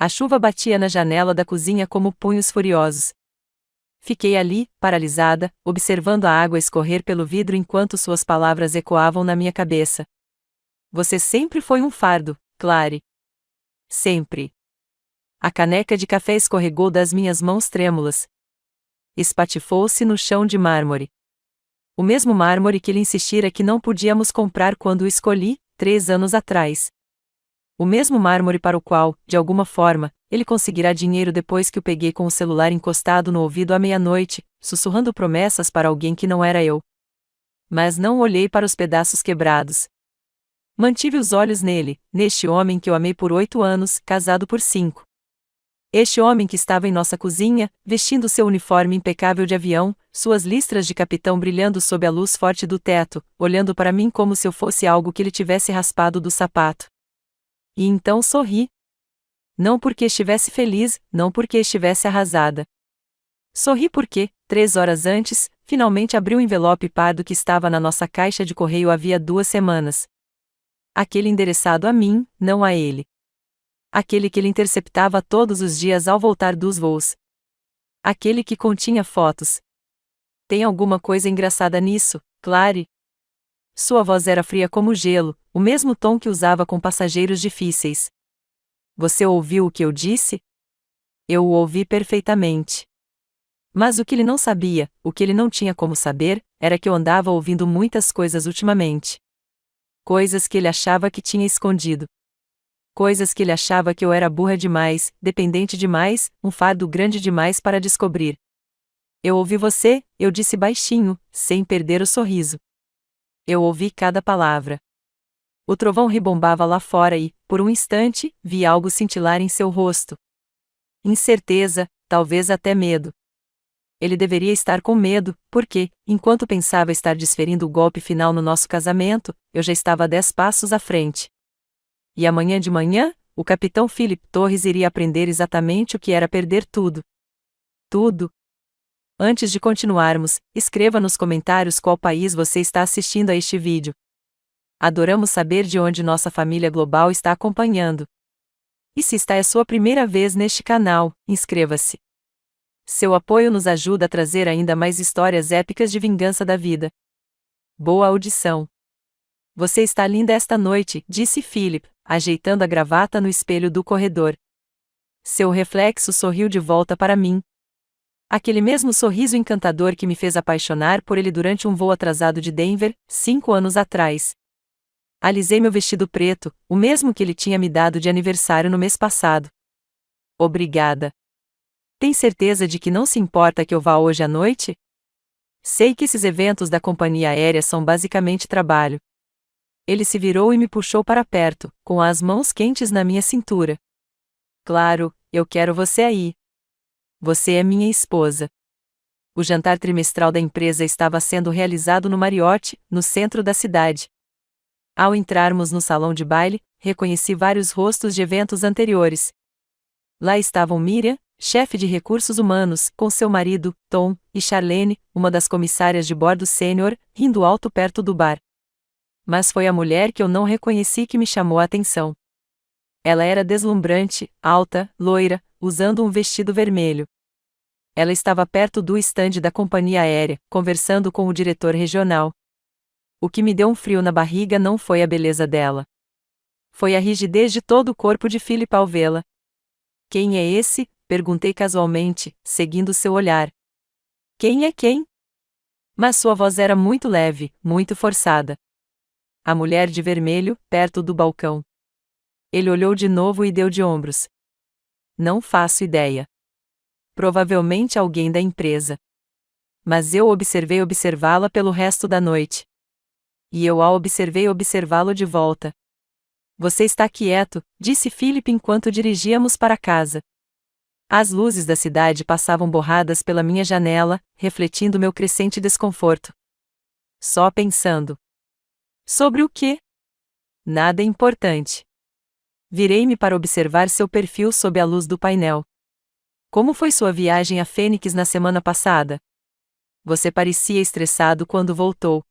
A chuva batia na janela da cozinha como punhos furiosos. Fiquei ali, paralisada, observando a água escorrer pelo vidro enquanto suas palavras ecoavam na minha cabeça. Você sempre foi um fardo, Clary. Sempre. A caneca de café escorregou das minhas mãos trêmulas. Espatifou-se no chão de mármore. O mesmo mármore que ele insistira que não podíamos comprar quando o escolhi, 3 anos atrás. O mesmo mármore para o qual, de alguma forma, ele conseguirá dinheiro depois que o peguei com o celular encostado no ouvido à meia-noite, sussurrando promessas para alguém que não era eu. Mas não olhei para os pedaços quebrados. Mantive os olhos nele, neste homem que eu amei por 8 anos, casado por 5. Este homem que estava em nossa cozinha, vestindo seu uniforme impecável de avião, suas listras de capitão brilhando sob a luz forte do teto, olhando para mim como se eu fosse algo que ele tivesse raspado do sapato. E então sorri. Não porque estivesse feliz, não porque estivesse arrasada. Sorri porque, 3 horas antes, finalmente abri o envelope pardo que estava na nossa caixa de correio havia 2 semanas. Aquele endereçado a mim, não a ele. Aquele que ele interceptava todos os dias ao voltar dos voos. Aquele que continha fotos. Tem alguma coisa engraçada nisso, Clary? Sua voz era fria como gelo, o mesmo tom que usava com passageiros difíceis. Você ouviu o que eu disse? Eu o ouvi perfeitamente. Mas o que ele não sabia, o que ele não tinha como saber, era que eu andava ouvindo muitas coisas ultimamente. Coisas que ele achava que tinha escondido. Coisas que ele achava que eu era burra demais, dependente demais, um fardo grande demais para descobrir. Eu ouvi você, eu disse baixinho, sem perder o sorriso. Eu ouvi cada palavra. O trovão ribombava lá fora e, por um instante, vi algo cintilar em seu rosto. Incerteza, talvez até medo. Ele deveria estar com medo, porque, enquanto pensava estar desferindo o golpe final no nosso casamento, eu já estava 10 passos à frente. E amanhã de manhã, o capitão Philip Torres iria aprender exatamente o que era perder tudo. Tudo. Antes de continuarmos, escreva nos comentários qual país você está assistindo a este vídeo. Adoramos saber de onde nossa família global está acompanhando. E se esta é a sua primeira vez neste canal, inscreva-se. Seu apoio nos ajuda a trazer ainda mais histórias épicas de vingança da vida. Boa audição. Você está linda esta noite, disse Philip, ajeitando a gravata no espelho do corredor. Seu reflexo sorriu de volta para mim. Aquele mesmo sorriso encantador que me fez apaixonar por ele durante um voo atrasado de Denver, 5 anos atrás. Alisei meu vestido preto, o mesmo que ele tinha me dado de aniversário no mês passado. Obrigada. Tem certeza de que não se importa que eu vá hoje à noite? Sei que esses eventos da companhia aérea são basicamente trabalho. Ele se virou e me puxou para perto, com as mãos quentes na minha cintura. Claro, eu quero você aí. Você é minha esposa. O jantar trimestral da empresa estava sendo realizado no Marriott, no centro da cidade. Ao entrarmos no salão de baile, reconheci vários rostos de eventos anteriores. Lá estavam Miriam, chefe de recursos humanos, com seu marido, Tom, e Charlene, uma das comissárias de bordo sênior, rindo alto perto do bar. Mas foi a mulher que eu não reconheci que me chamou a atenção. Ela era deslumbrante, alta, loira, usando um vestido vermelho. Ela estava perto do estande da companhia aérea, conversando com o diretor regional. O que me deu um frio na barriga não foi a beleza dela. Foi a rigidez de todo o corpo de Philip ao vê-la. Quem é esse? Perguntei casualmente, seguindo seu olhar. Quem é quem? Mas sua voz era muito leve, muito forçada. A mulher de vermelho, perto do balcão. Ele olhou de novo e deu de ombros. Não faço ideia. Provavelmente alguém da empresa. Mas eu observei observá-la pelo resto da noite. E eu a observei observá-lo de volta. Você está quieto, disse Philip enquanto dirigíamos para casa. As luzes da cidade passavam borradas pela minha janela, refletindo meu crescente desconforto. Só pensando. Sobre o quê? Nada importante. Virei-me para observar seu perfil sob a luz do painel. Como foi sua viagem a Fênix na semana passada? Você parecia estressado quando voltou.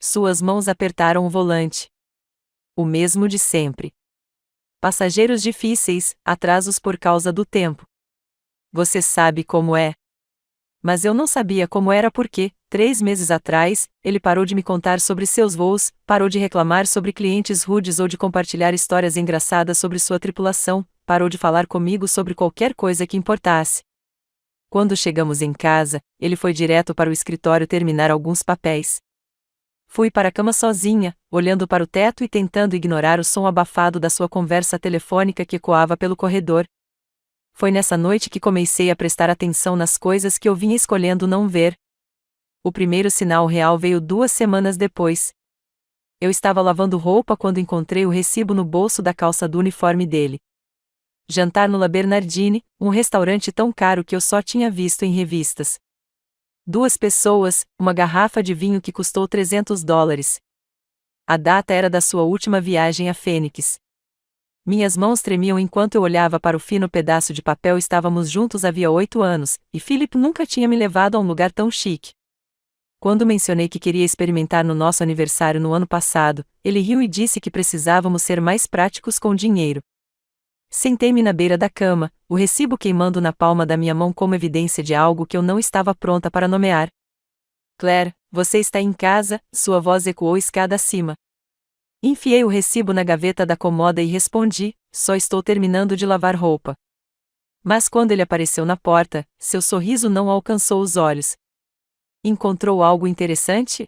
Suas mãos apertaram o volante. O mesmo de sempre. Passageiros difíceis, atrasos por causa do tempo. Você sabe como é. Mas eu não sabia como era porque, 3 meses atrás, ele parou de me contar sobre seus voos, parou de reclamar sobre clientes rudes ou de compartilhar histórias engraçadas sobre sua tripulação, parou de falar comigo sobre qualquer coisa que importasse. Quando chegamos em casa, ele foi direto para o escritório terminar alguns papéis. Fui para a cama sozinha, olhando para o teto e tentando ignorar o som abafado da sua conversa telefônica que ecoava pelo corredor. Foi nessa noite que comecei a prestar atenção nas coisas que eu vinha escolhendo não ver. O primeiro sinal real veio 2 semanas depois. Eu estava lavando roupa quando encontrei o recibo no bolso da calça do uniforme dele. Jantar no La Bernardine, um restaurante tão caro que eu só tinha visto em revistas. 2 pessoas, uma garrafa de vinho que custou $300. A data era da sua última viagem a Fênix. Minhas mãos tremiam enquanto eu olhava para o fino pedaço de papel. Estávamos juntos havia 8 anos, e Philip nunca tinha me levado a um lugar tão chique. Quando mencionei que queria experimentar no nosso aniversário no ano passado, ele riu e disse que precisávamos ser mais práticos com o dinheiro. Sentei-me na beira da cama, o recibo queimando na palma da minha mão como evidência de algo que eu não estava pronta para nomear. Claire, você está em casa, sua voz ecoou escada acima. Enfiei o recibo na gaveta da cômoda e respondi, só estou terminando de lavar roupa. Mas quando ele apareceu na porta, seu sorriso não alcançou os olhos. Encontrou algo interessante?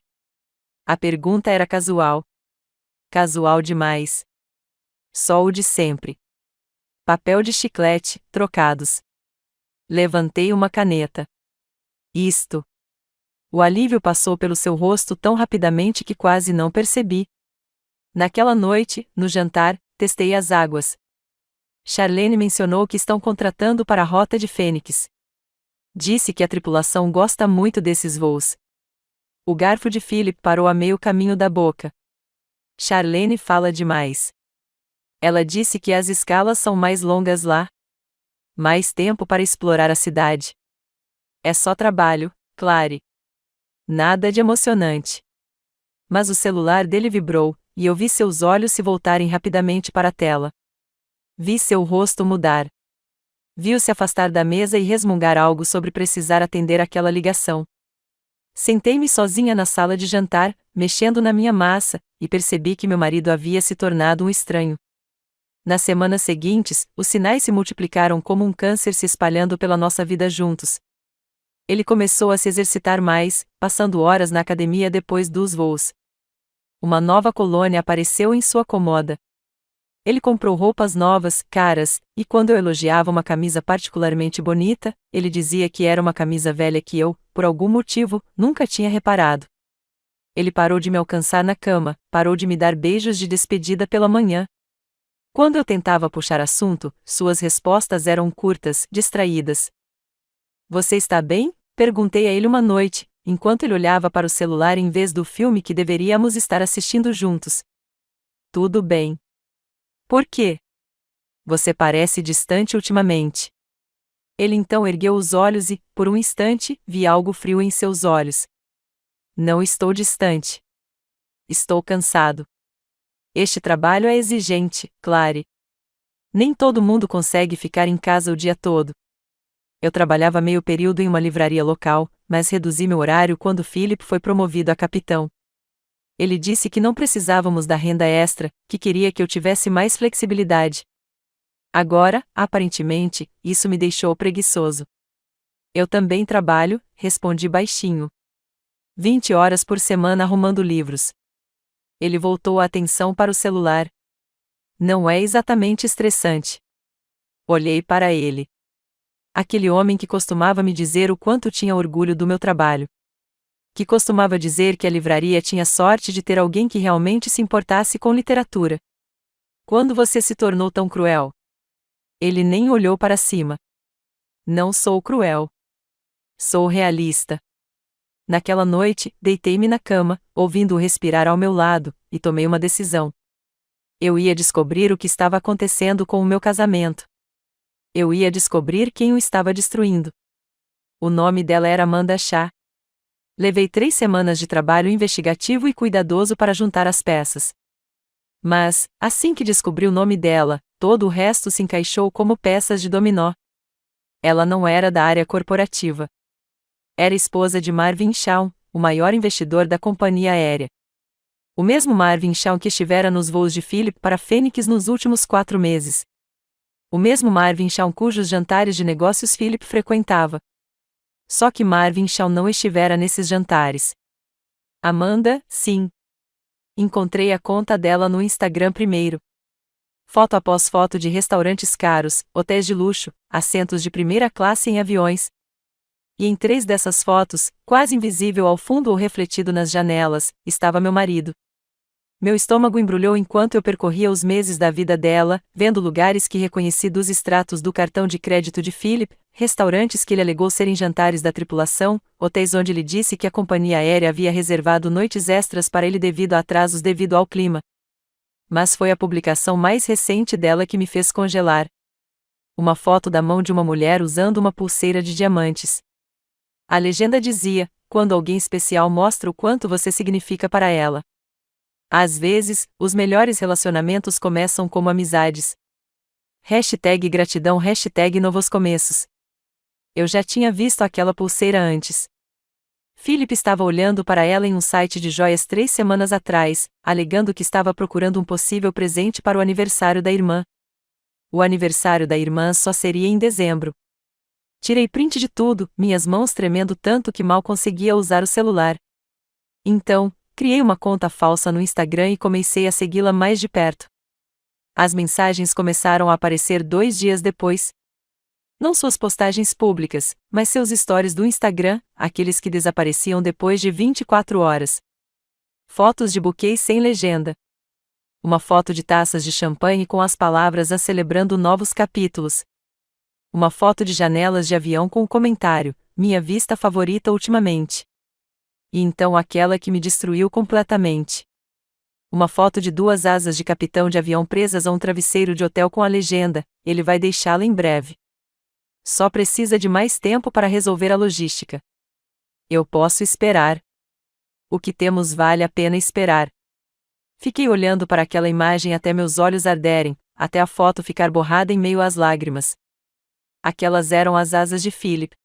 A pergunta era casual. Casual demais. Só o de sempre. Papel de chiclete, trocados. Levantei uma caneta. Isto. O alívio passou pelo seu rosto tão rapidamente que quase não percebi. Naquela noite, no jantar, testei as águas. Charlene mencionou que estão contratando para a rota de Fênix. Disse que a tripulação gosta muito desses voos. O garfo de Philip parou a meio caminho da boca. Charlene fala demais. Ela disse que as escalas são mais longas lá. Mais tempo para explorar a cidade. É só trabalho, Clary. Nada de emocionante. Mas o celular dele vibrou, e eu vi seus olhos se voltarem rapidamente para a tela. Vi seu rosto mudar. Vi-o se afastar da mesa e resmungar algo sobre precisar atender aquela ligação. Sentei-me sozinha na sala de jantar, mexendo na minha massa, e percebi que meu marido havia se tornado um estranho. Nas semanas seguintes, os sinais se multiplicaram como um câncer se espalhando pela nossa vida juntos. Ele começou a se exercitar mais, passando horas na academia depois dos voos. Uma nova colônia apareceu em sua cômoda. Ele comprou roupas novas, caras, e quando eu elogiava uma camisa particularmente bonita, ele dizia que era uma camisa velha que eu, por algum motivo, nunca tinha reparado. Ele parou de me alcançar na cama, parou de me dar beijos de despedida pela manhã. Quando eu tentava puxar assunto, suas respostas eram curtas, distraídas. Você está bem? Perguntei a ele uma noite, enquanto ele olhava para o celular em vez do filme que deveríamos estar assistindo juntos. Tudo bem. Por quê? Você parece distante ultimamente. Ele então ergueu os olhos e, por um instante, vi algo frio em seus olhos. Não estou distante. Estou cansado. Este trabalho é exigente, Clary. Nem todo mundo consegue ficar em casa o dia todo. Eu trabalhava meio período em uma livraria local, mas reduzi meu horário quando Philip foi promovido a capitão. Ele disse que não precisávamos da renda extra, que queria que eu tivesse mais flexibilidade. Agora, aparentemente, isso me deixou preguiçoso. Eu também trabalho, respondi baixinho. 20 horas por semana arrumando livros. Ele voltou a atenção para o celular. Não é exatamente estressante. Olhei para ele. Aquele homem que costumava me dizer o quanto tinha orgulho do meu trabalho. Que costumava dizer que a livraria tinha sorte de ter alguém que realmente se importasse com literatura. Quando você se tornou tão cruel? Ele nem olhou para cima. Não sou cruel. Sou realista. Naquela noite, deitei-me na cama, ouvindo-o respirar ao meu lado, e tomei uma decisão. Eu ia descobrir o que estava acontecendo com o meu casamento. Eu ia descobrir quem o estava destruindo. O nome dela era Amanda Shah. Levei 3 semanas de trabalho investigativo e cuidadoso para juntar as peças. Mas, assim que descobri o nome dela, todo o resto se encaixou como peças de dominó. Ela não era da área corporativa. Era esposa de Marvin Shaw, o maior investidor da companhia aérea. O mesmo Marvin Shaw que estivera nos voos de Philip para Phoenix nos últimos 4 meses. O mesmo Marvin Shaw cujos jantares de negócios Philip frequentava. Só que Marvin Shaw não estivera nesses jantares. Amanda, sim. Encontrei a conta dela no Instagram primeiro. Foto após foto de restaurantes caros, hotéis de luxo, assentos de primeira classe em aviões. E em 3 dessas fotos, quase invisível ao fundo ou refletido nas janelas, estava meu marido. Meu estômago embrulhou enquanto eu percorria os meses da vida dela, vendo lugares que reconheci dos extratos do cartão de crédito de Philip, restaurantes que ele alegou serem jantares da tripulação, hotéis onde ele disse que a companhia aérea havia reservado noites extras para ele devido a atrasos devido ao clima. Mas foi a publicação mais recente dela que me fez congelar. Uma foto da mão de uma mulher usando uma pulseira de diamantes. A legenda dizia: quando alguém especial mostra o quanto você significa para ela. Às vezes, os melhores relacionamentos começam como amizades. #gratidão #novos começos. Eu já tinha visto aquela pulseira antes. Philip estava olhando para ela em um site de joias 3 semanas atrás, alegando que estava procurando um possível presente para o aniversário da irmã. O aniversário da irmã só seria em dezembro. Tirei print de tudo, minhas mãos tremendo tanto que mal conseguia usar o celular. Então, criei uma conta falsa no Instagram e comecei a segui-la mais de perto. As mensagens começaram a aparecer 2 dias depois. Não suas postagens públicas, mas seus stories do Instagram, aqueles que desapareciam depois de 24 horas. Fotos de buquês sem legenda. Uma foto de taças de champanhe com as palavras "a celebrando novos capítulos". Uma foto de janelas de avião com o comentário: minha vista favorita ultimamente. E então aquela que me destruiu completamente. Uma foto de 2 asas de capitão de avião presas a um travesseiro de hotel com a legenda: ele vai deixá-la em breve. Só precisa de mais tempo para resolver a logística. Eu posso esperar. O que temos vale a pena esperar. Fiquei olhando para aquela imagem até meus olhos arderem, até a foto ficar borrada em meio às lágrimas. Aquelas eram as asas de Philip.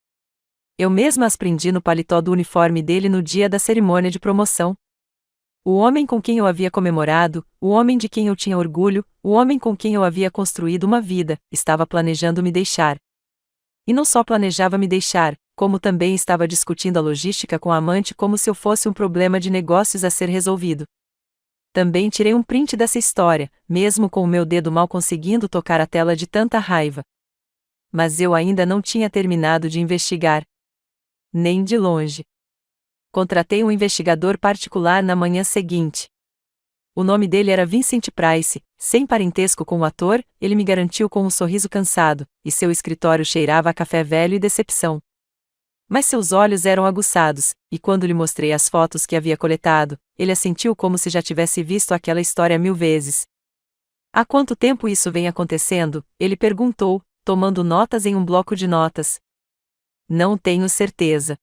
Eu mesma as prendi no paletó do uniforme dele no dia da cerimônia de promoção. O homem com quem eu havia comemorado, o homem de quem eu tinha orgulho, o homem com quem eu havia construído uma vida, estava planejando me deixar. E não só planejava me deixar, como também estava discutindo a logística com a amante como se eu fosse um problema de negócios a ser resolvido. Também tirei um print dessa história, mesmo com o meu dedo mal conseguindo tocar a tela de tanta raiva. Mas eu ainda não tinha terminado de investigar. Nem de longe. Contratei um investigador particular na manhã seguinte. O nome dele era Vincent Price, sem parentesco com o ator, ele me garantiu com um sorriso cansado, e seu escritório cheirava a café velho e decepção. Mas seus olhos eram aguçados, e quando lhe mostrei as fotos que havia coletado, ele assentiu como se já tivesse visto aquela história 1000 vezes. Há quanto tempo isso vem acontecendo? Ele perguntou, tomando notas em um bloco de notas. Não tenho certeza.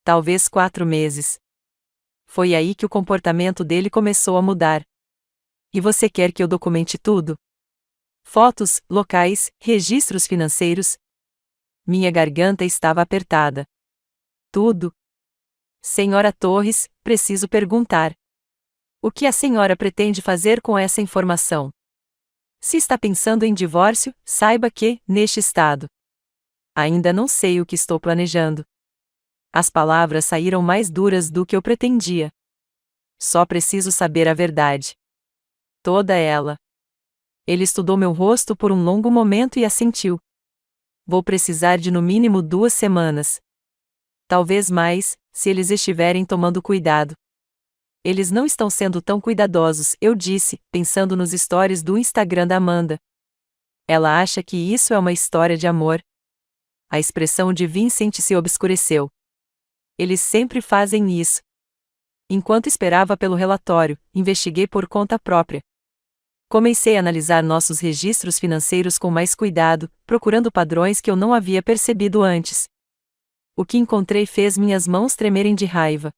Talvez 4 meses. Foi aí que o comportamento dele começou a mudar. E você quer que eu documente tudo? Fotos, locais, registros financeiros? Minha garganta estava apertada. Tudo. Senhora Torres, preciso perguntar. O que a senhora pretende fazer com essa informação? Se está pensando em divórcio, saiba que, neste estado, ainda não sei o que estou planejando. As palavras saíram mais duras do que eu pretendia. Só preciso saber a verdade. Toda ela. Ele estudou meu rosto por um longo momento e assentiu. Vou precisar de no mínimo 2 semanas. Talvez mais, se eles estiverem tomando cuidado. Eles não estão sendo tão cuidadosos, eu disse, pensando nos stories do Instagram da Amanda. Ela acha que isso é uma história de amor. A expressão de Vincent se obscureceu. Eles sempre fazem isso. Enquanto esperava pelo relatório, investiguei por conta própria. Comecei a analisar nossos registros financeiros com mais cuidado, procurando padrões que eu não havia percebido antes. O que encontrei fez minhas mãos tremerem de raiva.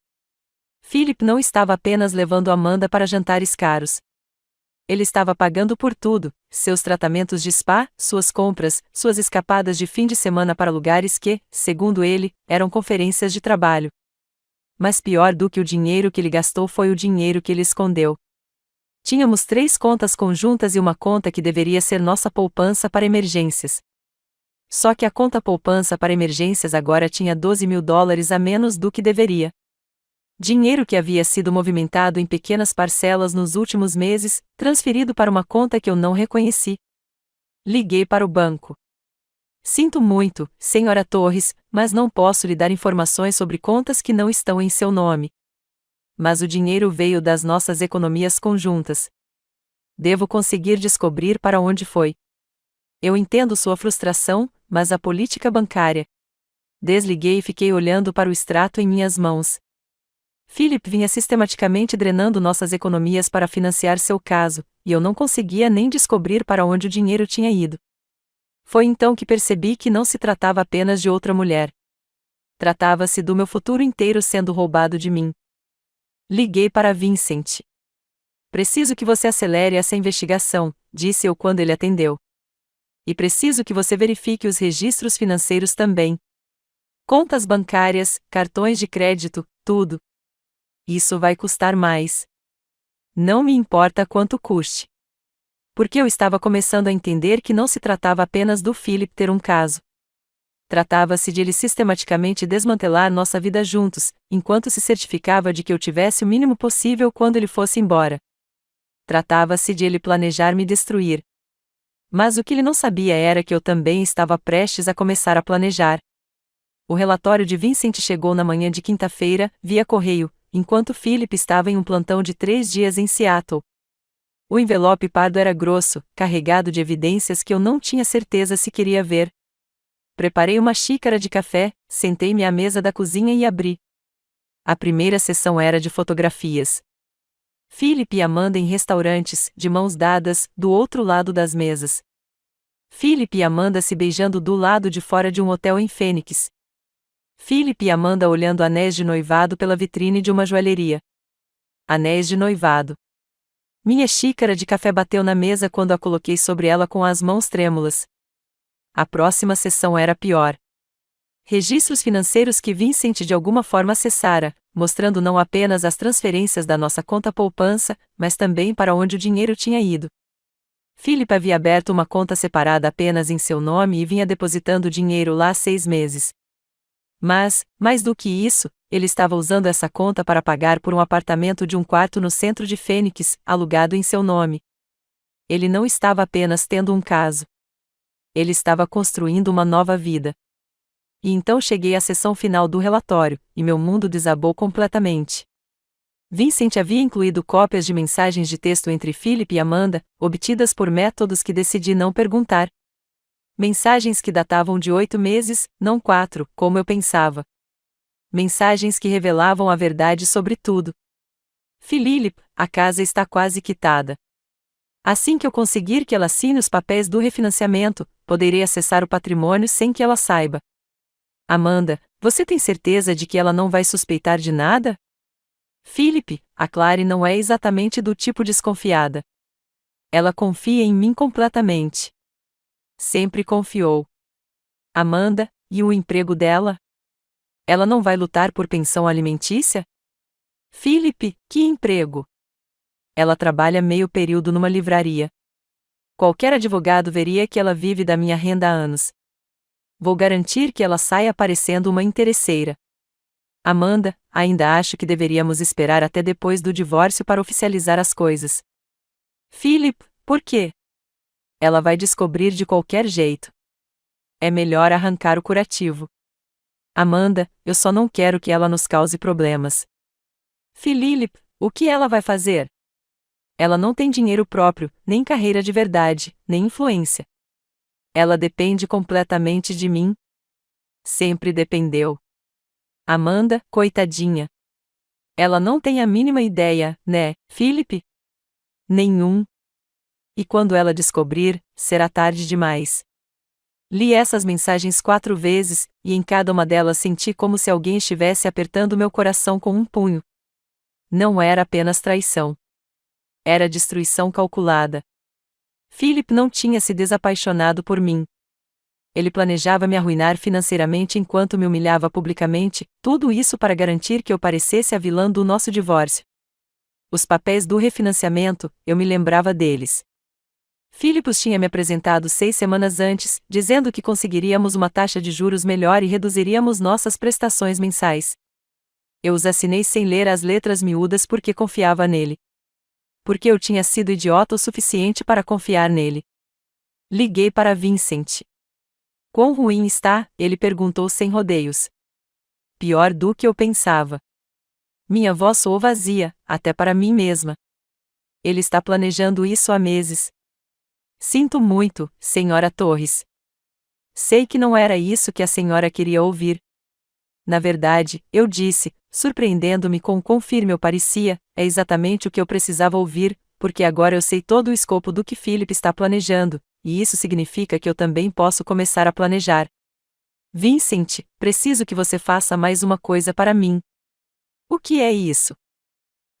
Philip não estava apenas levando Amanda para jantares caros. Ele estava pagando por tudo: seus tratamentos de spa, suas compras, suas escapadas de fim de semana para lugares que, segundo ele, eram conferências de trabalho. Mas pior do que o dinheiro que ele gastou foi o dinheiro que ele escondeu. Tínhamos 3 contas conjuntas e uma conta que deveria ser nossa poupança para emergências. Só que a conta poupança para emergências agora tinha $12.000 a menos do que deveria. Dinheiro que havia sido movimentado em pequenas parcelas nos últimos meses, transferido para uma conta que eu não reconheci. Liguei para o banco. Sinto muito, Sra. Torres, mas não posso lhe dar informações sobre contas que não estão em seu nome. Mas o dinheiro veio das nossas economias conjuntas. Devo conseguir descobrir para onde foi. Eu entendo sua frustração, mas a política bancária. Desliguei e fiquei olhando para o extrato em minhas mãos. Philip vinha sistematicamente drenando nossas economias para financiar seu caso, e eu não conseguia nem descobrir para onde o dinheiro tinha ido. Foi então que percebi que não se tratava apenas de outra mulher. Tratava-se do meu futuro inteiro sendo roubado de mim. Liguei para Vincent. Preciso que você acelere essa investigação, disse eu quando ele atendeu. E preciso que você verifique os registros financeiros também. Contas bancárias, cartões de crédito, tudo. Isso vai custar mais. Não me importa quanto custe. Porque eu estava começando a entender que não se tratava apenas do Philip ter um caso. Tratava-se de ele sistematicamente desmantelar nossa vida juntos, enquanto se certificava de que eu tivesse o mínimo possível quando ele fosse embora. Tratava-se de ele planejar me destruir. Mas o que ele não sabia era que eu também estava prestes a começar a planejar. O relatório de Vincent chegou na manhã de quinta-feira, via correio, enquanto Philip estava em um plantão de 3 dias em Seattle. O envelope pardo era grosso, carregado de evidências que eu não tinha certeza se queria ver. Preparei uma xícara de café, sentei-me à mesa da cozinha e abri. A primeira sessão era de fotografias. Philip e Amanda em restaurantes, de mãos dadas, do outro lado das mesas. Philip e Amanda se beijando do lado de fora de um hotel em Phoenix. Philip e Amanda olhando anéis de noivado pela vitrine de uma joalheria. Anéis de noivado. Minha xícara de café bateu na mesa quando a coloquei sobre ela com as mãos trêmulas. A próxima sessão era pior. Registros financeiros que Vincent de alguma forma acessara, mostrando não apenas as transferências da nossa conta poupança, mas também para onde o dinheiro tinha ido. Philip havia aberto uma conta separada apenas em seu nome e vinha depositando dinheiro lá há 6 meses. Mas, mais do que isso, ele estava usando essa conta para pagar por um apartamento de 1 quarto no centro de Phoenix, alugado em seu nome. Ele não estava apenas tendo um caso. Ele estava construindo uma nova vida. E então cheguei à seção final do relatório, e meu mundo desabou completamente. Vincent havia incluído cópias de mensagens de texto entre Philip e Amanda, obtidas por métodos que decidi não perguntar. Mensagens que datavam de 8 meses, não 4, como eu pensava. Mensagens que revelavam a verdade sobre tudo. Philip, a casa está quase quitada. Assim que eu conseguir que ela assine os papéis do refinanciamento, poderei acessar o patrimônio sem que ela saiba. Amanda, você tem certeza de que ela não vai suspeitar de nada? Philip, a Clary não é exatamente do tipo desconfiada. Ela confia em mim completamente. Sempre confiou. Amanda, e o emprego dela? Ela não vai lutar por pensão alimentícia? Philip, que emprego? Ela trabalha meio período numa livraria. Qualquer advogado veria que ela vive da minha renda há anos. Vou garantir que ela saia parecendo uma interesseira. Amanda, ainda acho que deveríamos esperar até depois do divórcio para oficializar as coisas. Philip, por quê? Ela vai descobrir de qualquer jeito. É melhor arrancar o curativo. Amanda, eu só não quero que ela nos cause problemas. Philip, o que ela vai fazer? Ela não tem dinheiro próprio, nem carreira de verdade, nem influência. Ela depende completamente de mim. Sempre dependeu. Amanda, coitadinha. Ela não tem a mínima ideia, né, Philip? Nenhum. E quando ela descobrir, será tarde demais. Li essas mensagens 4 vezes, e em cada uma delas senti como se alguém estivesse apertando meu coração com um punho. Não era apenas traição. Era destruição calculada. Philip não tinha se desapaixonado por mim. Ele planejava me arruinar financeiramente enquanto me humilhava publicamente, tudo isso para garantir que eu parecesse a vilã do nosso divórcio. Os papéis do refinanciamento, eu me lembrava deles. Philip os tinha me apresentado 6 semanas antes, dizendo que conseguiríamos uma taxa de juros melhor e reduziríamos nossas prestações mensais. Eu os assinei sem ler as letras miúdas porque confiava nele. Porque eu tinha sido idiota o suficiente para confiar nele. Liguei para Vincent. Quão ruim está? Ele perguntou sem rodeios. Pior do que eu pensava. Minha voz soou vazia, até para mim mesma. Ele está planejando isso há meses. Sinto muito, Senhora Torres. Sei que não era isso que a senhora queria ouvir. Na verdade, eu disse, surpreendendo-me com quão firme eu parecia, é exatamente o que eu precisava ouvir, porque agora eu sei todo o escopo do que Philip está planejando, e isso significa que eu também posso começar a planejar. Vincent, preciso que você faça mais uma coisa para mim. O que é isso?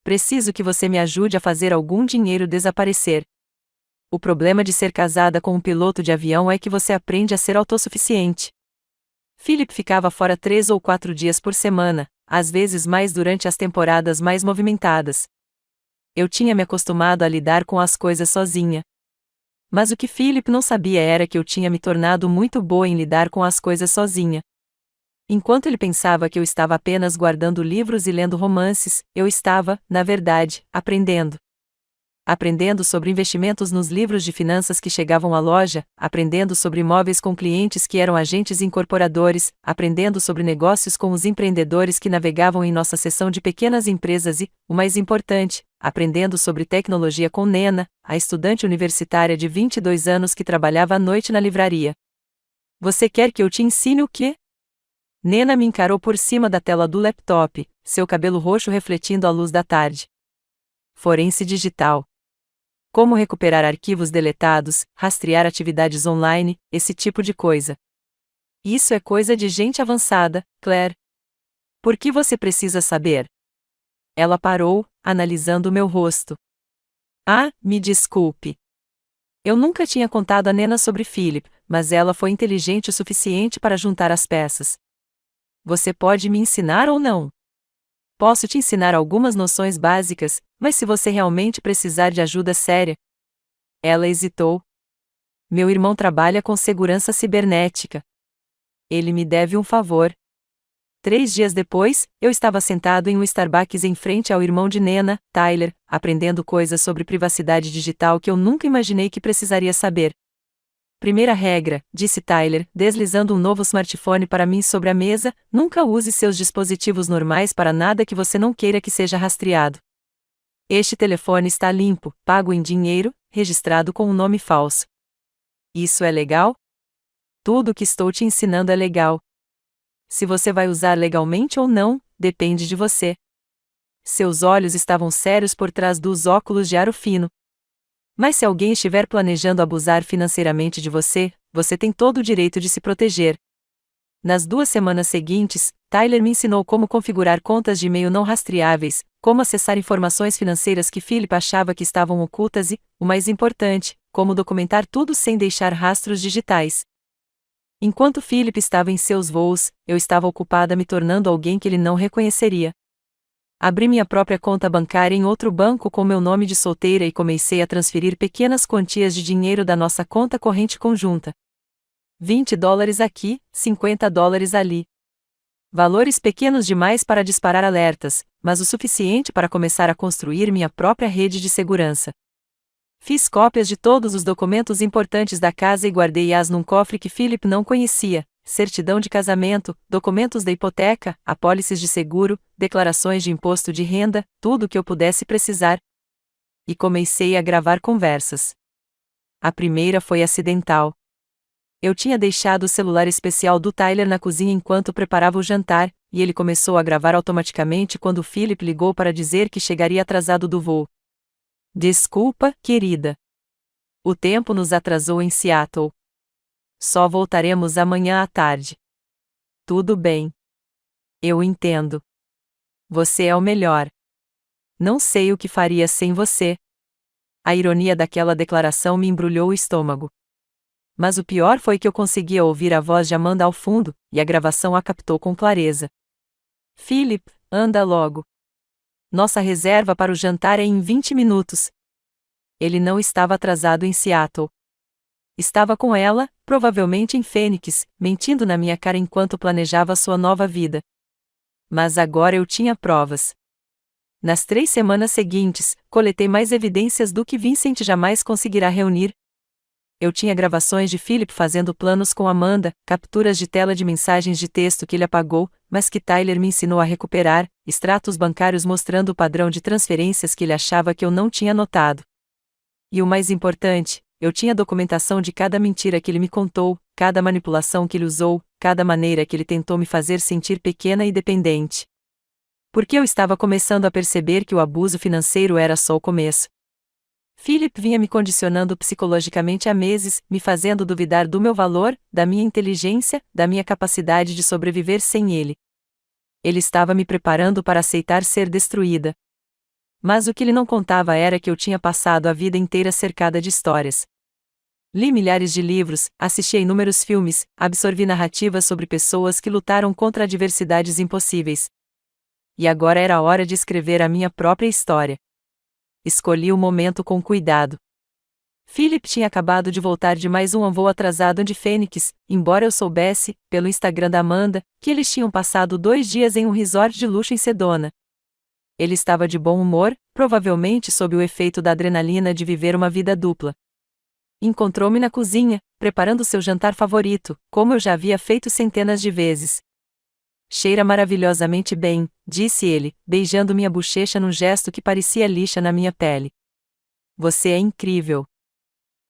Preciso que você me ajude a fazer algum dinheiro desaparecer. O problema de ser casada com um piloto de avião é que você aprende a ser autossuficiente. Philip ficava fora 3 ou 4 dias por semana, às vezes mais durante as temporadas mais movimentadas. Eu tinha me acostumado a lidar com as coisas sozinha. Mas o que Philip não sabia era que eu tinha me tornado muito boa em lidar com as coisas sozinha. Enquanto ele pensava que eu estava apenas guardando livros e lendo romances, eu estava, na verdade, aprendendo. Aprendendo sobre investimentos nos livros de finanças que chegavam à loja, aprendendo sobre imóveis com clientes que eram agentes incorporadores, aprendendo sobre negócios com os empreendedores que navegavam em nossa seção de pequenas empresas e, o mais importante, aprendendo sobre tecnologia com Nena, a estudante universitária de 22 anos que trabalhava à noite na livraria. Você quer que eu te ensine o quê? Nena me encarou por cima da tela do laptop, seu cabelo roxo refletindo a luz da tarde. Forense digital. Como recuperar arquivos deletados, rastrear atividades online, esse tipo de coisa. Isso é coisa de gente avançada, Claire. Por que você precisa saber? Ela parou, analisando o meu rosto. Ah, me desculpe. Eu nunca tinha contado a Nena sobre Philip, mas ela foi inteligente o suficiente para juntar as peças. Você pode me ensinar ou não? Posso te ensinar algumas noções básicas, mas se você realmente precisar de ajuda séria. Ela hesitou. Meu irmão trabalha com segurança cibernética. Ele me deve um favor. 3 dias depois, eu estava sentado em um Starbucks em frente ao irmão de Nena, Tyler, aprendendo coisas sobre privacidade digital que eu nunca imaginei que precisaria saber. Primeira regra, disse Tyler, deslizando um novo smartphone para mim sobre a mesa, nunca use seus dispositivos normais para nada que você não queira que seja rastreado. Este telefone está limpo, pago em dinheiro, registrado com um nome falso. Isso é legal? Tudo o que estou te ensinando é legal. Se você vai usar legalmente ou não, depende de você. Seus olhos estavam sérios por trás dos óculos de aro fino. Mas se alguém estiver planejando abusar financeiramente de você, você tem todo o direito de se proteger. Nas 2 semanas seguintes, Tyler me ensinou como configurar contas de e-mail não rastreáveis, como acessar informações financeiras que Philip achava que estavam ocultas e, o mais importante, como documentar tudo sem deixar rastros digitais. Enquanto Philip estava em seus voos, eu estava ocupada me tornando alguém que ele não reconheceria. Abri minha própria conta bancária em outro banco com meu nome de solteira e comecei a transferir pequenas quantias de dinheiro da nossa conta corrente conjunta. $20 aqui, $50 ali. Valores pequenos demais para disparar alertas, mas o suficiente para começar a construir minha própria rede de segurança. Fiz cópias de todos os documentos importantes da casa e guardei-as num cofre que Philip não conhecia. Certidão de casamento, documentos da hipoteca, apólices de seguro, declarações de imposto de renda, tudo o que eu pudesse precisar. E comecei a gravar conversas. A primeira foi acidental. Eu tinha deixado o celular especial do Tyler na cozinha enquanto preparava o jantar, e ele começou a gravar automaticamente quando Philip ligou para dizer que chegaria atrasado do voo. Desculpa, querida. O tempo nos atrasou em Seattle. Só voltaremos amanhã à tarde. Tudo bem. Eu entendo. Você é o melhor. Não sei o que faria sem você. A ironia daquela declaração me embrulhou o estômago. Mas o pior foi que eu conseguia ouvir a voz de Amanda ao fundo, e a gravação a captou com clareza. Philip, anda logo. Nossa reserva para o jantar é em 20 minutos. Ele não estava atrasado em Seattle. Estava com ela, provavelmente em Phoenix, mentindo na minha cara enquanto planejava sua nova vida. Mas agora eu tinha provas. Nas 3 semanas seguintes, coletei mais evidências do que Vincent jamais conseguirá reunir. Eu tinha gravações de Philip fazendo planos com Amanda, capturas de tela de mensagens de texto que ele apagou, mas que Tyler me ensinou a recuperar, extratos bancários mostrando o padrão de transferências que ele achava que eu não tinha notado. E o mais importante, eu tinha documentação de cada mentira que ele me contou, cada manipulação que ele usou, cada maneira que ele tentou me fazer sentir pequena e dependente. Porque eu estava começando a perceber que o abuso financeiro era só o começo. Philip vinha me condicionando psicologicamente há meses, me fazendo duvidar do meu valor, da minha inteligência, da minha capacidade de sobreviver sem ele. Ele estava me preparando para aceitar ser destruída. Mas o que ele não contava era que eu tinha passado a vida inteira cercada de histórias. Li milhares de livros, assisti a inúmeros filmes, absorvi narrativas sobre pessoas que lutaram contra adversidades impossíveis. E agora era a hora de escrever a minha própria história. Escolhi o momento com cuidado. Philip tinha acabado de voltar de mais um voo atrasado de Phoenix, embora eu soubesse, pelo Instagram da Amanda, que eles tinham passado 2 dias em um resort de luxo em Sedona. Ele estava de bom humor, provavelmente sob o efeito da adrenalina de viver uma vida dupla. Encontrou-me na cozinha, preparando seu jantar favorito, como eu já havia feito centenas de vezes. Cheira maravilhosamente bem, disse ele, beijando minha bochecha num gesto que parecia lixa na minha pele. Você é incrível.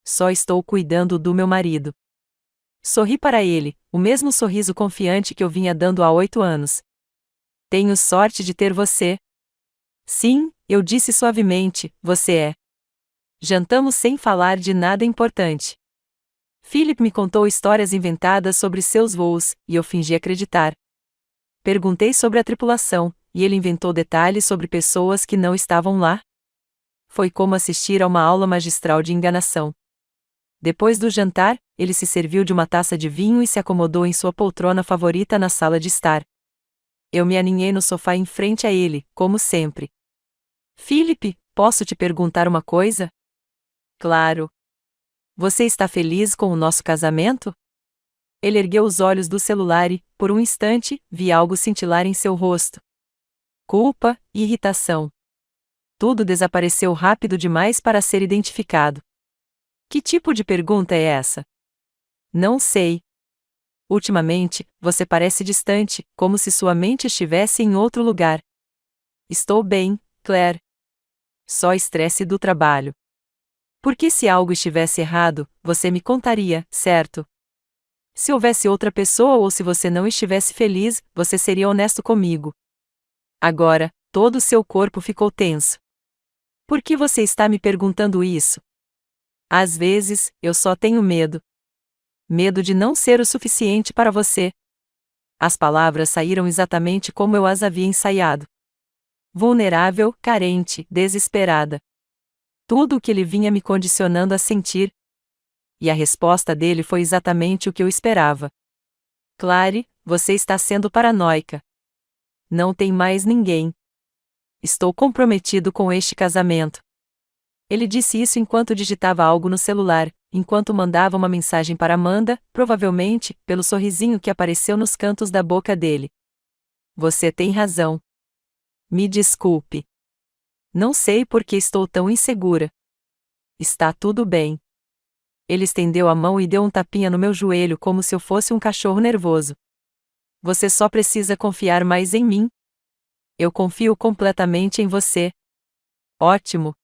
Só estou cuidando do meu marido. Sorri para ele, o mesmo sorriso confiante que eu vinha dando há 8 anos. Tenho sorte de ter você. Sim, eu disse suavemente, você é. Jantamos sem falar de nada importante. Philip me contou histórias inventadas sobre seus voos, e eu fingi acreditar. Perguntei sobre a tripulação, e ele inventou detalhes sobre pessoas que não estavam lá. Foi como assistir a uma aula magistral de enganação. Depois do jantar, ele se serviu de uma taça de vinho e se acomodou em sua poltrona favorita na sala de estar. Eu me aninhei no sofá em frente a ele, como sempre. Philip, posso te perguntar uma coisa? Claro. Você está feliz com o nosso casamento? Ele ergueu os olhos do celular e, por um instante, vi algo cintilar em seu rosto. Culpa e irritação. Tudo desapareceu rápido demais para ser identificado. Que tipo de pergunta é essa? Não sei. Ultimamente, você parece distante, como se sua mente estivesse em outro lugar. Estou bem, Claire. Só estresse do trabalho. Porque se algo estivesse errado, você me contaria, certo? Se houvesse outra pessoa ou se você não estivesse feliz, você seria honesto comigo. Agora, todo o seu corpo ficou tenso. Por que você está me perguntando isso? Às vezes, eu só tenho medo. Medo de não ser o suficiente para você. As palavras saíram exatamente como eu as havia ensaiado. Vulnerável, carente, desesperada. Tudo o que ele vinha me condicionando a sentir. E a resposta dele foi exatamente o que eu esperava. Claire, você está sendo paranoica. Não tem mais ninguém. Estou comprometido com este casamento. Ele disse isso enquanto digitava algo no celular, enquanto mandava uma mensagem para Amanda, provavelmente, pelo sorrisinho que apareceu nos cantos da boca dele. Você tem razão. Me desculpe. Não sei por que estou tão insegura. Está tudo bem. Ele estendeu a mão e deu um tapinha no meu joelho como se eu fosse um cachorro nervoso. Você só precisa confiar mais em mim. Eu confio completamente em você. Ótimo.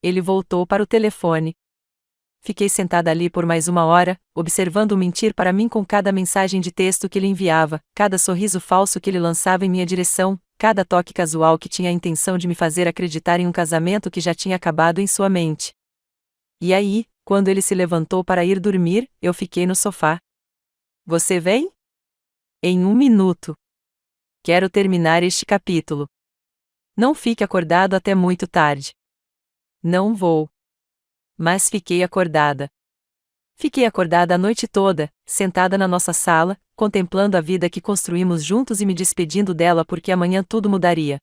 Ele voltou para o telefone. Fiquei sentada ali por mais 1 hora, observando-o mentir para mim com cada mensagem de texto que ele enviava, cada sorriso falso que ele lançava em minha direção, cada toque casual que tinha a intenção de me fazer acreditar em um casamento que já tinha acabado em sua mente. E aí, quando ele se levantou para ir dormir, eu fiquei no sofá. Você vem? Em 1 minuto. Quero terminar este capítulo. Não fique acordado até muito tarde. Não vou. Mas fiquei acordada. Fiquei acordada a noite toda, sentada na nossa sala, contemplando a vida que construímos juntos e me despedindo dela porque amanhã tudo mudaria.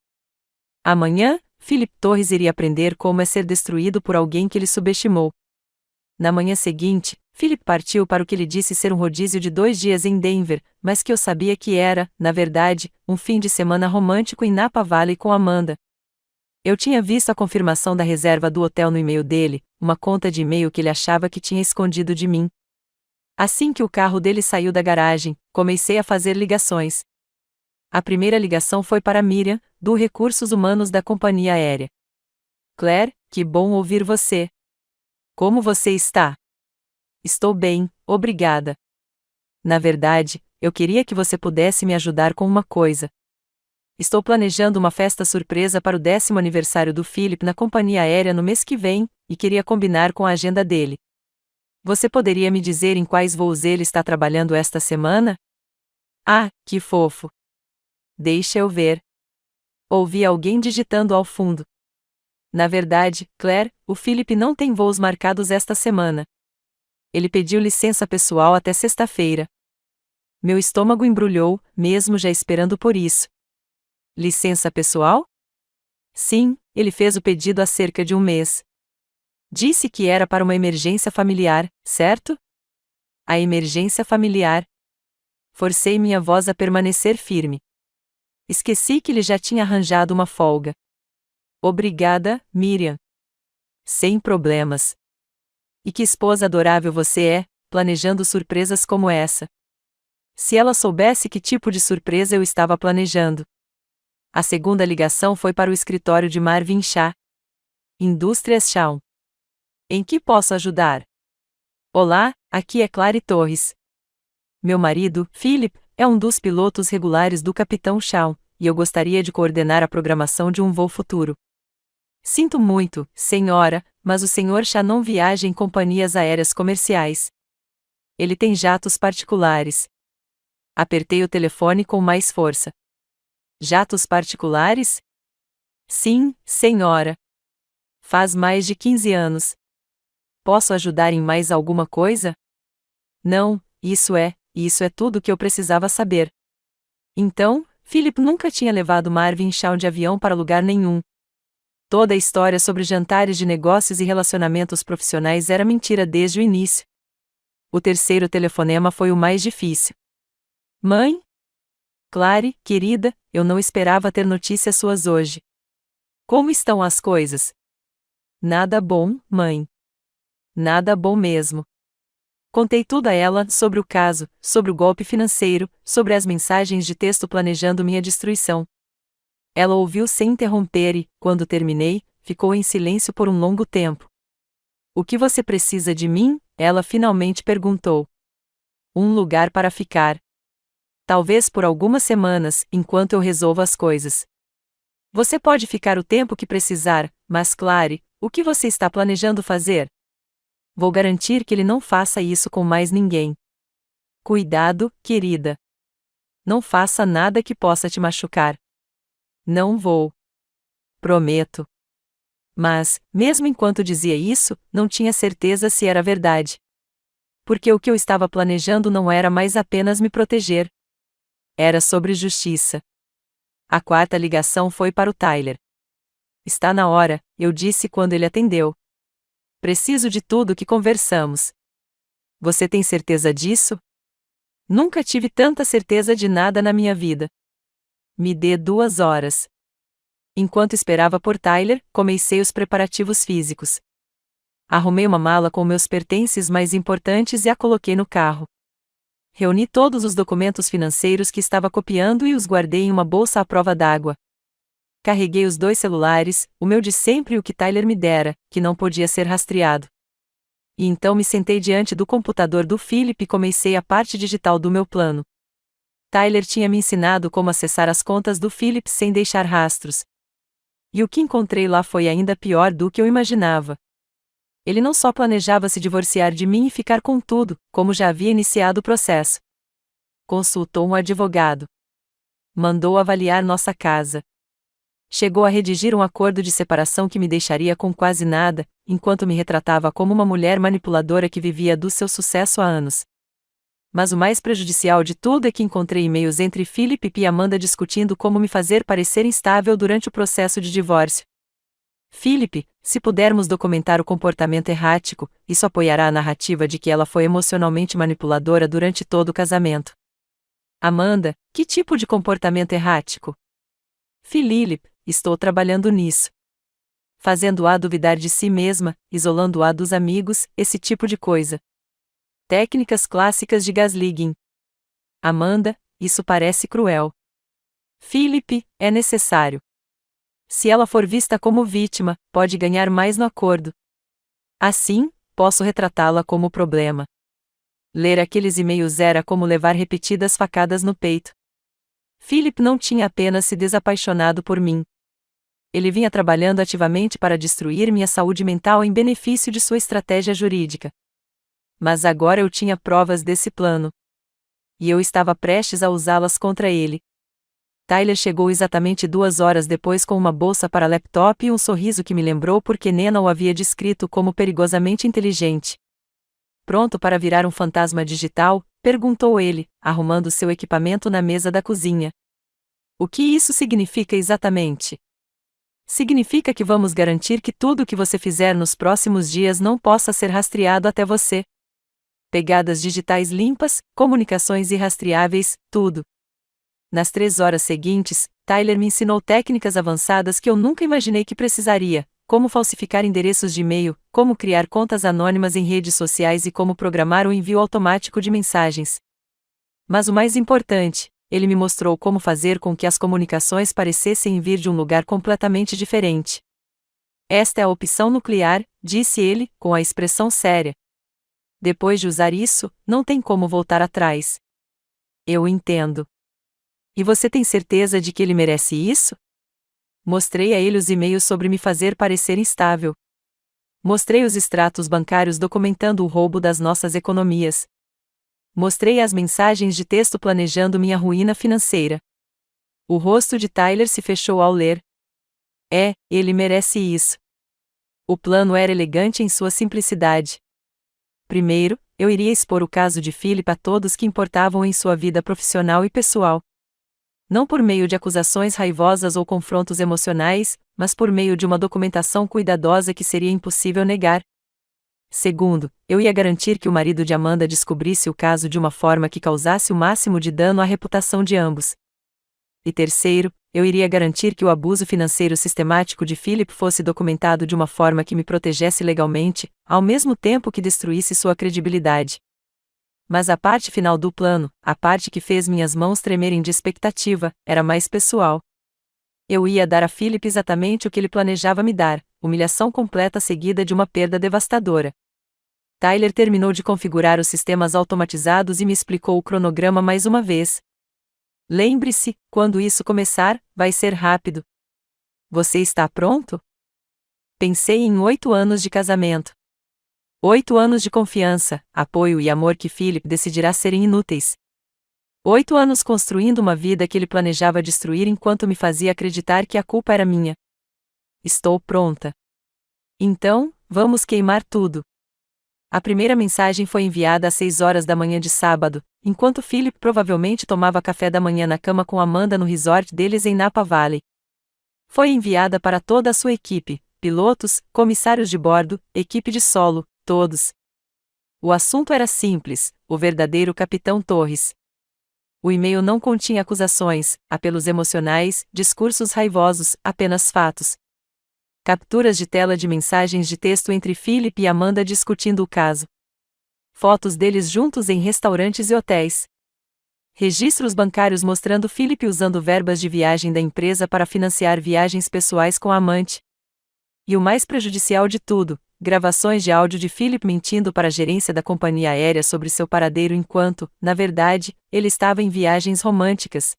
Amanhã, Philip Torres iria aprender como é ser destruído por alguém que ele subestimou. Na manhã seguinte, Philip partiu para o que lhe disse ser um rodízio de 2 dias em Denver, mas que eu sabia que era, na verdade, um fim de semana romântico em Napa Valley com Amanda. Eu tinha visto a confirmação da reserva do hotel no e-mail dele, uma conta de e-mail que ele achava que tinha escondido de mim. Assim que o carro dele saiu da garagem, comecei a fazer ligações. A primeira ligação foi para Miriam, do Recursos Humanos da companhia aérea. Claire, que bom ouvir você. Como você está? Estou bem, obrigada. Na verdade, eu queria que você pudesse me ajudar com uma coisa. Estou planejando uma festa surpresa para o 10º aniversário do Philip na companhia aérea no mês que vem, e queria combinar com a agenda dele. Você poderia me dizer em quais voos ele está trabalhando esta semana? Ah, que fofo! Deixa eu ver. Ouvi alguém digitando ao fundo. Na verdade, Claire, o Philip não tem voos marcados esta semana. Ele pediu licença pessoal até sexta-feira. Meu estômago embrulhou, mesmo já esperando por isso. Licença pessoal? Sim, ele fez o pedido há cerca de um mês. Disse que era para uma emergência familiar, certo? A emergência familiar. Forcei minha voz a permanecer firme. Esqueci que ele já tinha arranjado uma folga. Obrigada, Miriam. Sem problemas. E que esposa adorável você é, planejando surpresas como essa. Se ela soubesse que tipo de surpresa eu estava planejando. A segunda ligação foi para o escritório de Marvin Shaw. Indústrias Shaw. Em que posso ajudar? Olá, aqui é Clary Torres. Meu marido, Philip, é um dos pilotos regulares do Capitão Shaw, e eu gostaria de coordenar a programação de um voo futuro. Sinto muito, senhora, mas o Sr. Shaw não viaja em companhias aéreas comerciais. Ele tem jatos particulares. Apertei o telefone com mais força. Jatos particulares? Sim, senhora. Faz mais de 15 anos. Posso ajudar em mais alguma coisa? Não, isso é tudo que eu precisava saber. Então, Philip nunca tinha levado Marvin Shaw de avião para lugar nenhum. Toda a história sobre jantares de negócios e relacionamentos profissionais era mentira desde o início. O terceiro telefonema foi o mais difícil. Mãe? Clary, querida, eu não esperava ter notícias suas hoje. Como estão as coisas? Nada bom, mãe. Nada bom mesmo. Contei tudo a ela sobre o caso, sobre o golpe financeiro, sobre as mensagens de texto planejando minha destruição. Ela ouviu sem interromper e, quando terminei, ficou em silêncio por um longo tempo. O que você precisa de mim? Ela finalmente perguntou. Um lugar para ficar. Talvez por algumas semanas, enquanto eu resolvo as coisas. Você pode ficar o tempo que precisar, mas Clary, o que você está planejando fazer? Vou garantir que ele não faça isso com mais ninguém. Cuidado, querida. Não faça nada que possa te machucar. Não vou. Prometo. Mas, mesmo enquanto dizia isso, não tinha certeza se era verdade. Porque o que eu estava planejando não era mais apenas me proteger. Era sobre justiça. A quarta ligação foi para o Tyler. Está na hora, eu disse quando ele atendeu. Preciso de tudo que conversamos. Você tem certeza disso? Nunca tive tanta certeza de nada na minha vida. Me dê 2 horas. Enquanto esperava por Tyler, comecei os preparativos físicos. Arrumei uma mala com meus pertences mais importantes e a coloquei no carro. Reuni todos os documentos financeiros que estava copiando e os guardei em uma bolsa à prova d'água. Carreguei os 2 celulares, o meu de sempre e o que Tyler me dera, que não podia ser rastreado. E então me sentei diante do computador do Philip e comecei a parte digital do meu plano. Tyler tinha me ensinado como acessar as contas do Philip sem deixar rastros. E o que encontrei lá foi ainda pior do que eu imaginava. Ele não só planejava se divorciar de mim e ficar com tudo, como já havia iniciado o processo. Consultou um advogado. Mandou avaliar nossa casa. Chegou a redigir um acordo de separação que me deixaria com quase nada, enquanto me retratava como uma mulher manipuladora que vivia do seu sucesso há anos. Mas o mais prejudicial de tudo é que encontrei e-mails entre Philip e Amanda discutindo como me fazer parecer instável durante o processo de divórcio. Philip, se pudermos documentar o comportamento errático, isso apoiará a narrativa de que ela foi emocionalmente manipuladora durante todo o casamento. Amanda, que tipo de comportamento errático? Philip, estou trabalhando nisso. Fazendo-a duvidar de si mesma, isolando-a dos amigos, esse tipo de coisa. Técnicas clássicas de gaslighting. Amanda, isso parece cruel. Philip, é necessário. Se ela for vista como vítima, pode ganhar mais no acordo. Assim, posso retratá-la como o problema. Ler aqueles e-mails era como levar repetidas facadas no peito. Philip não tinha apenas se desapaixonado por mim. Ele vinha trabalhando ativamente para destruir minha saúde mental em benefício de sua estratégia jurídica. Mas agora eu tinha provas desse plano. E eu estava prestes a usá-las contra ele. Tyler chegou exatamente 2 horas depois com uma bolsa para laptop e um sorriso que me lembrou porque Nena o havia descrito como perigosamente inteligente. Pronto para virar um fantasma digital? Perguntou ele, arrumando seu equipamento na mesa da cozinha. O que isso significa exatamente? Significa que vamos garantir que tudo o que você fizer nos próximos dias não possa ser rastreado até você. Pegadas digitais limpas, comunicações irrastreáveis, tudo. Nas 3 horas seguintes, Tyler me ensinou técnicas avançadas que eu nunca imaginei que precisaria, como falsificar endereços de e-mail, como criar contas anônimas em redes sociais e como programar o envio automático de mensagens. Mas o mais importante, ele me mostrou como fazer com que as comunicações parecessem vir de um lugar completamente diferente. Esta é a opção nuclear, disse ele, com a expressão séria. Depois de usar isso, não tem como voltar atrás. Eu entendo. E você tem certeza de que ele merece isso? Mostrei a ele os e-mails sobre me fazer parecer instável. Mostrei os extratos bancários documentando o roubo das nossas economias. Mostrei as mensagens de texto planejando minha ruína financeira. O rosto de Tyler se fechou ao ler. Ele merece isso. O plano era elegante em sua simplicidade. Primeiro, eu iria expor o caso de Philip a todos que importavam em sua vida profissional e pessoal. Não por meio de acusações raivosas ou confrontos emocionais, mas por meio de uma documentação cuidadosa que seria impossível negar. Segundo, eu ia garantir que o marido de Amanda descobrisse o caso de uma forma que causasse o máximo de dano à reputação de ambos. E terceiro, eu iria garantir que o abuso financeiro sistemático de Philip fosse documentado de uma forma que me protegesse legalmente, ao mesmo tempo que destruísse sua credibilidade. Mas a parte final do plano, a parte que fez minhas mãos tremerem de expectativa, era mais pessoal. Eu ia dar a Philip exatamente o que ele planejava me dar, humilhação completa seguida de uma perda devastadora. Tyler terminou de configurar os sistemas automatizados e me explicou o cronograma mais uma vez. Lembre-se, quando isso começar, vai ser rápido. Você está pronto? Pensei em 8 anos de casamento. 8 anos de confiança, apoio e amor que Philip decidirá serem inúteis. 8 anos construindo uma vida que ele planejava destruir enquanto me fazia acreditar que a culpa era minha. Estou pronta. Então, vamos queimar tudo. A primeira mensagem foi enviada às 6 horas da manhã de sábado, enquanto Philip provavelmente tomava café da manhã na cama com Amanda no resort deles em Napa Valley. Foi enviada para toda a sua equipe, pilotos, comissários de bordo, equipe de solo, todos. O assunto era simples, o verdadeiro Capitão Torres. O e-mail não continha acusações, apelos emocionais, discursos raivosos, apenas fatos. Capturas de tela de mensagens de texto entre Philip e Amanda discutindo o caso. Fotos deles juntos em restaurantes e hotéis. Registros bancários mostrando Philip usando verbas de viagem da empresa para financiar viagens pessoais com a amante. E o mais prejudicial de tudo, gravações de áudio de Philip mentindo para a gerência da companhia aérea sobre seu paradeiro enquanto, na verdade, ele estava em viagens românticas.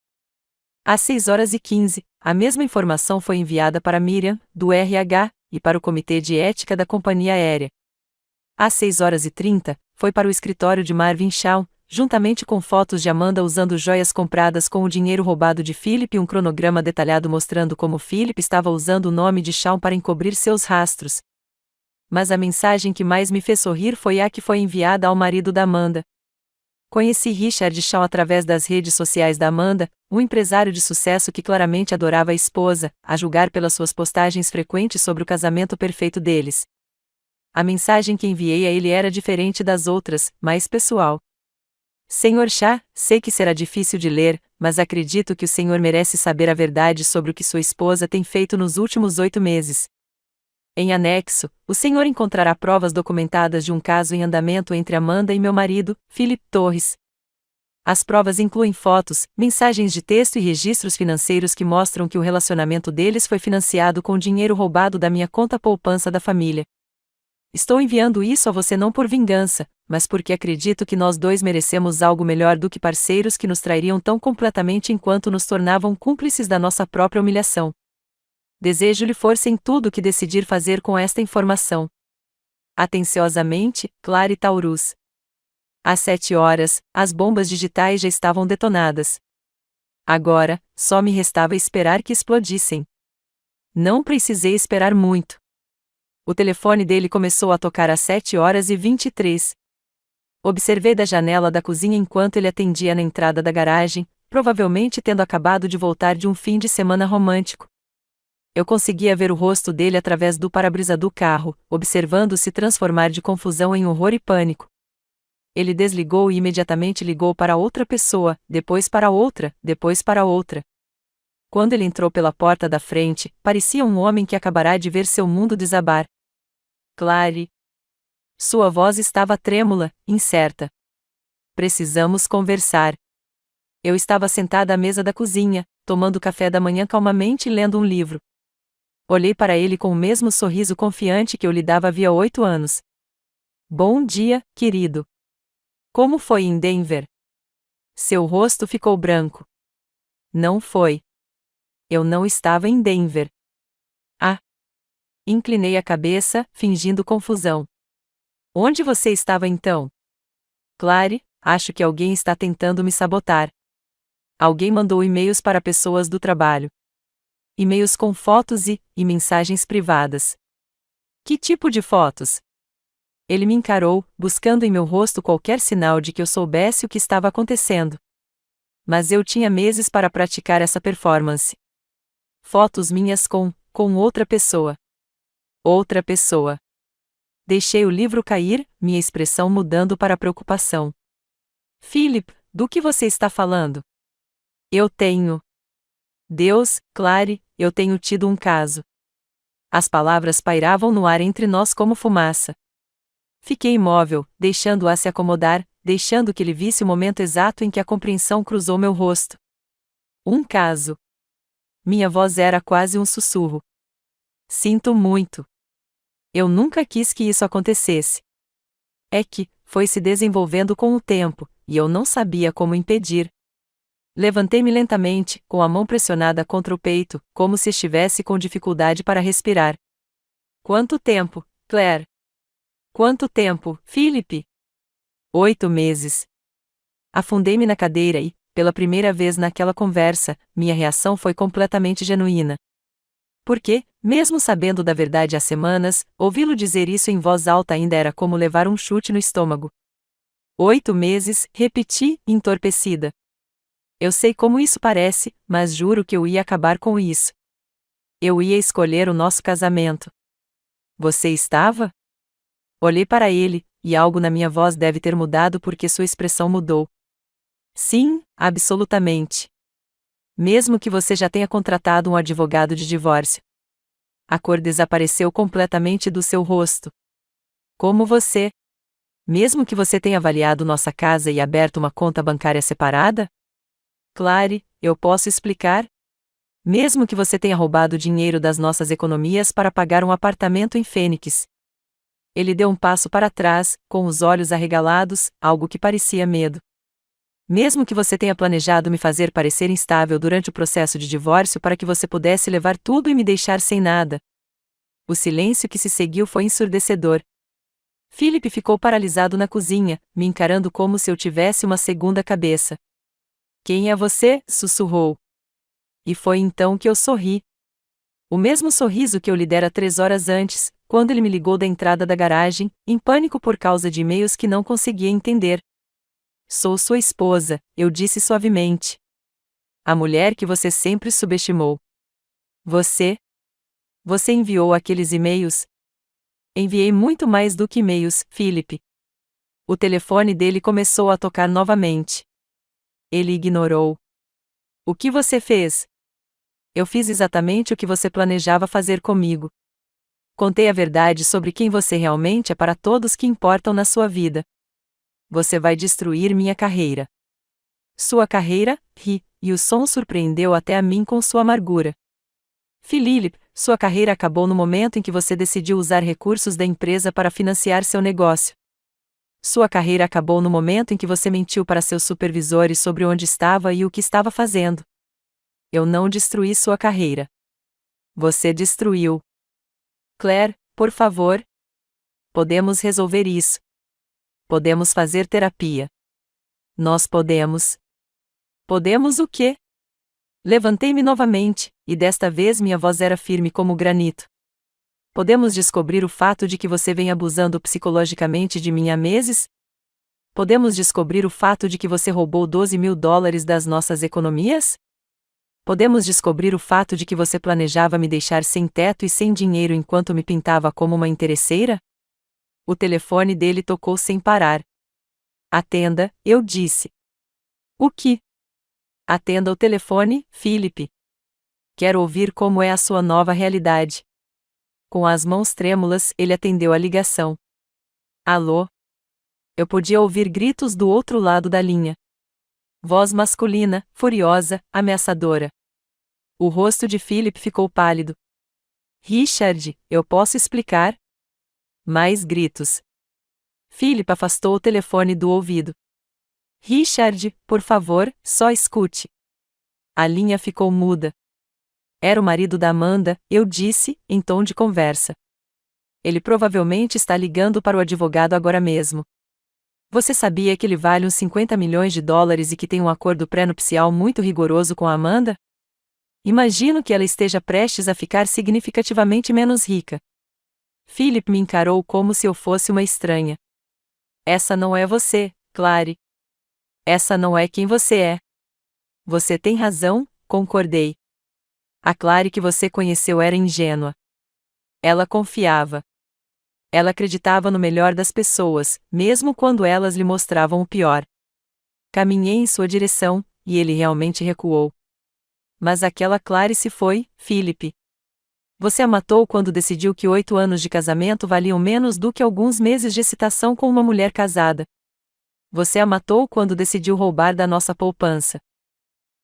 Às 6h15, a mesma informação foi enviada para Miriam, do RH, e para o Comitê de Ética da companhia aérea. Às 6h30, foi para o escritório de Marvin Shaw, juntamente com fotos de Amanda usando joias compradas com o dinheiro roubado de Philip e um cronograma detalhado mostrando como Philip estava usando o nome de Shawn para encobrir seus rastros. Mas a mensagem que mais me fez sorrir foi a que foi enviada ao marido da Amanda. Conheci Richard Shawn através das redes sociais da Amanda, um empresário de sucesso que claramente adorava a esposa, a julgar pelas suas postagens frequentes sobre o casamento perfeito deles. A mensagem que enviei a ele era diferente das outras, mais pessoal. Senhor Shaw, sei que será difícil de ler, mas acredito que o senhor merece saber a verdade sobre o que sua esposa tem feito nos últimos 8 meses. Em anexo, o senhor encontrará provas documentadas de um caso em andamento entre Amanda e meu marido, Philip Torres. As provas incluem fotos, mensagens de texto e registros financeiros que mostram que o relacionamento deles foi financiado com dinheiro roubado da minha conta poupança da família. Estou enviando isso a você não por vingança, mas porque acredito que nós dois merecemos algo melhor do que parceiros que nos trairiam tão completamente enquanto nos tornavam cúmplices da nossa própria humilhação. Desejo-lhe força em tudo o que decidir fazer com esta informação. Atenciosamente, Clary Taurus. Às 7 horas, as bombas digitais já estavam detonadas. Agora, só me restava esperar que explodissem. Não precisei esperar muito. O telefone dele começou a tocar às 7h23. Observei da janela da cozinha enquanto ele atendia na entrada da garagem, provavelmente tendo acabado de voltar de um fim de semana romântico. Eu conseguia ver o rosto dele através do para-brisa do carro, observando se transformar de confusão em horror e pânico. Ele desligou e imediatamente ligou para outra pessoa, depois para outra, depois para outra. Quando ele entrou pela porta da frente, parecia um homem que acabará de ver seu mundo desabar. Clary. Sua voz estava trêmula, incerta. Precisamos conversar. Eu estava sentada à mesa da cozinha, tomando café da manhã calmamente e lendo um livro. Olhei para ele com o mesmo sorriso confiante que eu lhe dava havia 8 anos. Bom dia, querido. Como foi em Denver? Seu rosto ficou branco. Não foi. Eu não estava em Denver. Ah. Inclinei a cabeça, fingindo confusão. Onde você estava então? Clary, acho que alguém está tentando me sabotar. Alguém mandou e-mails para pessoas do trabalho. E-mails com fotos e mensagens privadas. Que tipo de fotos? Ele me encarou, buscando em meu rosto qualquer sinal de que eu soubesse o que estava acontecendo. Mas eu tinha meses para praticar essa performance. Fotos minhas com outra pessoa. Outra pessoa. Deixei o livro cair, minha expressão mudando para preocupação. Philip, do que você está falando? Eu tenho. Deus, Clary, eu tenho tido um caso. As palavras pairavam no ar entre nós como fumaça. Fiquei imóvel, deixando-a se acomodar, deixando que ele visse o momento exato em que a compreensão cruzou meu rosto. Um caso. Minha voz era quase um sussurro. Sinto muito. Eu nunca quis que isso acontecesse. É que, foi se desenvolvendo com o tempo, e eu não sabia como impedir. Levantei-me lentamente, com a mão pressionada contra o peito, como se estivesse com dificuldade para respirar. Quanto tempo, Claire? Quanto tempo, Philip? 8 meses. Afundei-me na cadeira e, pela primeira vez naquela conversa, minha reação foi completamente genuína. Porque, mesmo sabendo da verdade há semanas, ouvi-lo dizer isso em voz alta ainda era como levar um chute no estômago. 8 meses, repeti, entorpecida. Eu sei como isso parece, mas juro que eu ia acabar com isso. Eu ia escolher o nosso casamento. Você estava? Olhei para ele, e algo na minha voz deve ter mudado porque sua expressão mudou. Sim, absolutamente. Mesmo que você já tenha contratado um advogado de divórcio. A cor desapareceu completamente do seu rosto. Como você? Mesmo que você tenha avaliado nossa casa e aberto uma conta bancária separada? Clary, eu posso explicar? Mesmo que você tenha roubado dinheiro das nossas economias para pagar um apartamento em Fênix. Ele deu um passo para trás, com os olhos arregalados, algo que parecia medo. Mesmo que você tenha planejado me fazer parecer instável durante o processo de divórcio para que você pudesse levar tudo e me deixar sem nada. O silêncio que se seguiu foi ensurdecedor. Philip ficou paralisado na cozinha, me encarando como se eu tivesse uma segunda cabeça. Quem é você? Sussurrou. E foi então que eu sorri. O mesmo sorriso que eu lhe dera 3 horas antes, quando ele me ligou da entrada da garagem, em pânico por causa de e-mails que não conseguia entender. Sou sua esposa, eu disse suavemente. A mulher que você sempre subestimou. Você? Você enviou aqueles e-mails? Enviei muito mais do que e-mails, Philip. O telefone dele começou a tocar novamente. Ele ignorou. O que você fez? Eu fiz exatamente o que você planejava fazer comigo. Contei a verdade sobre quem você realmente é para todos que importam na sua vida. Você vai destruir minha carreira. Sua carreira? Ri, e o som surpreendeu até a mim com sua amargura. Philip, sua carreira acabou no momento em que você decidiu usar recursos da empresa para financiar seu negócio. Sua carreira acabou no momento em que você mentiu para seus supervisores sobre onde estava e o que estava fazendo. Eu não destruí sua carreira. Você destruiu. Claire, por favor. Podemos resolver isso. Podemos fazer terapia. Nós podemos. Podemos o quê? Levantei-me novamente, e desta vez minha voz era firme como granito. Podemos descobrir o fato de que você vem abusando psicologicamente de mim há meses? Podemos descobrir o fato de que você roubou $12.000 das nossas economias? Podemos descobrir o fato de que você planejava me deixar sem teto e sem dinheiro enquanto me pintava como uma interesseira? O telefone dele tocou sem parar. Atenda, eu disse. O que? Atenda o telefone, Philip. Quero ouvir como é a sua nova realidade. Com as mãos trêmulas, ele atendeu a ligação. Alô? Eu podia ouvir gritos do outro lado da linha. Voz masculina, furiosa, ameaçadora. O rosto de Philip ficou pálido. Richard, eu posso explicar? Mais gritos. Philip afastou o telefone do ouvido. Richard, por favor, só escute. A linha ficou muda. Era o marido da Amanda, eu disse, em tom de conversa. Ele provavelmente está ligando para o advogado agora mesmo. Você sabia que ele vale uns $50 milhões e que tem um acordo pré-nupcial muito rigoroso com a Amanda? Imagino que ela esteja prestes a ficar significativamente menos rica. Philip me encarou como se eu fosse uma estranha. Essa não é você, Claire. Essa não é quem você é. Você tem razão, concordei. A Claire que você conheceu era ingênua. Ela confiava. Ela acreditava no melhor das pessoas, mesmo quando elas lhe mostravam o pior. Caminhei em sua direção, e ele realmente recuou. Mas aquela Claire se foi, Philip. Você a matou quando decidiu que 8 anos de casamento valiam menos do que alguns meses de excitação com uma mulher casada. Você a matou quando decidiu roubar da nossa poupança.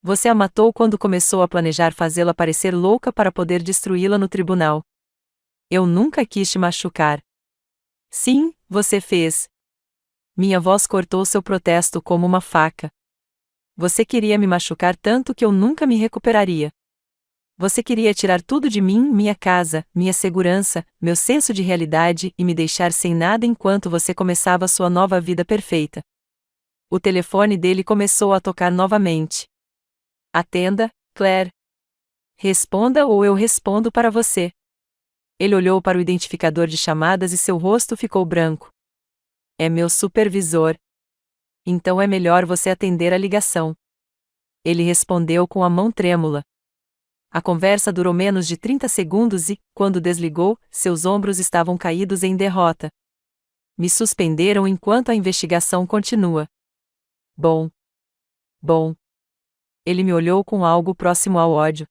Você a matou quando começou a planejar fazê-la parecer louca para poder destruí-la no tribunal. Eu nunca quis te machucar. Sim, você fez. Minha voz cortou seu protesto como uma faca. Você queria me machucar tanto que eu nunca me recuperaria. Você queria tirar tudo de mim, minha casa, minha segurança, meu senso de realidade e me deixar sem nada enquanto você começava sua nova vida perfeita. O telefone dele começou a tocar novamente. Atenda, Claire. Responda ou eu respondo para você. Ele olhou para o identificador de chamadas e seu rosto ficou branco. É meu supervisor. Então é melhor você atender a ligação. Ele respondeu com a mão trêmula. A conversa durou menos de 30 segundos e, quando desligou, seus ombros estavam caídos em derrota. Me suspenderam enquanto a investigação continua. Bom. Bom. Ele me olhou com algo próximo ao ódio.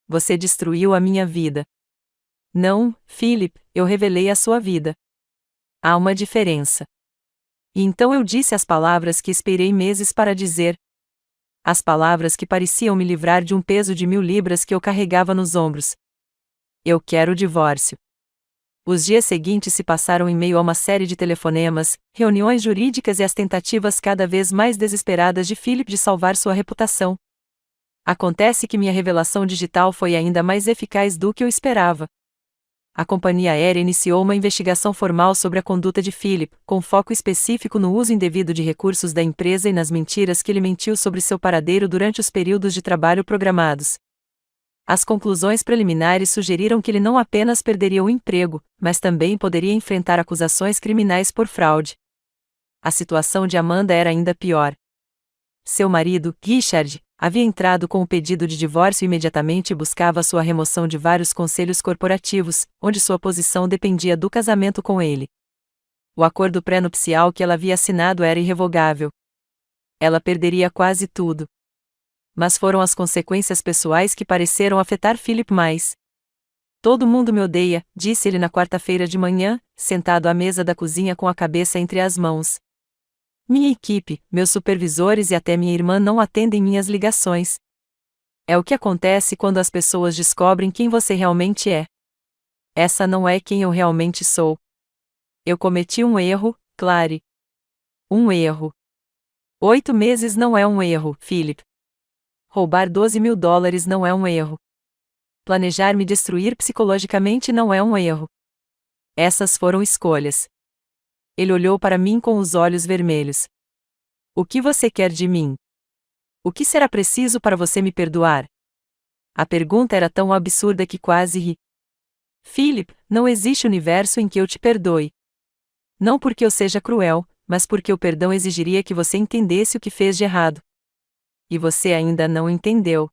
Você destruiu a minha vida. Não, Philip, eu revelei a sua vida. Há uma diferença. E então eu disse as palavras que esperei meses para dizer. As palavras que pareciam me livrar de um peso de 1.000 libras que eu carregava nos ombros. Eu quero o divórcio. Os dias seguintes se passaram em meio a uma série de telefonemas, reuniões jurídicas e as tentativas cada vez mais desesperadas de Philip de salvar sua reputação. Acontece que minha revelação digital foi ainda mais eficaz do que eu esperava. a companhia aérea iniciou uma investigação formal sobre a conduta de Philip, com foco específico no uso indevido de recursos da empresa e nas mentiras que ele mentiu sobre seu paradeiro durante os períodos de trabalho programados. As conclusões preliminares sugeriram que ele não apenas perderia o emprego, mas também poderia enfrentar acusações criminais por fraude. A situação de Amanda era ainda pior. Seu marido, Richard, havia entrado com o pedido de divórcio e imediatamente buscava sua remoção de vários conselhos corporativos, onde sua posição dependia do casamento com ele. O acordo pré-nupcial que ela havia assinado era irrevogável. Ela perderia quase tudo. Mas foram as consequências pessoais que pareceram afetar Philip mais. Todo mundo me odeia, disse ele na quarta-feira de manhã, sentado à mesa da cozinha com a cabeça entre as mãos. Minha equipe, meus supervisores e até minha irmã não atendem minhas ligações. É o que acontece quando as pessoas descobrem quem você realmente é. Essa não é quem eu realmente sou. Eu cometi um erro, Clary. Um erro. 8 meses não é um erro, Philip. Roubar $12.000 não é um erro. Planejar me destruir psicologicamente não é um erro. Essas foram escolhas. Ele olhou para mim com os olhos vermelhos. O que você quer de mim? O que será preciso para você me perdoar? A pergunta era tão absurda que quase ri. Philip, não existe universo em que eu te perdoe. Não porque eu seja cruel, mas porque o perdão exigiria que você entendesse o que fez de errado. E você ainda não entendeu.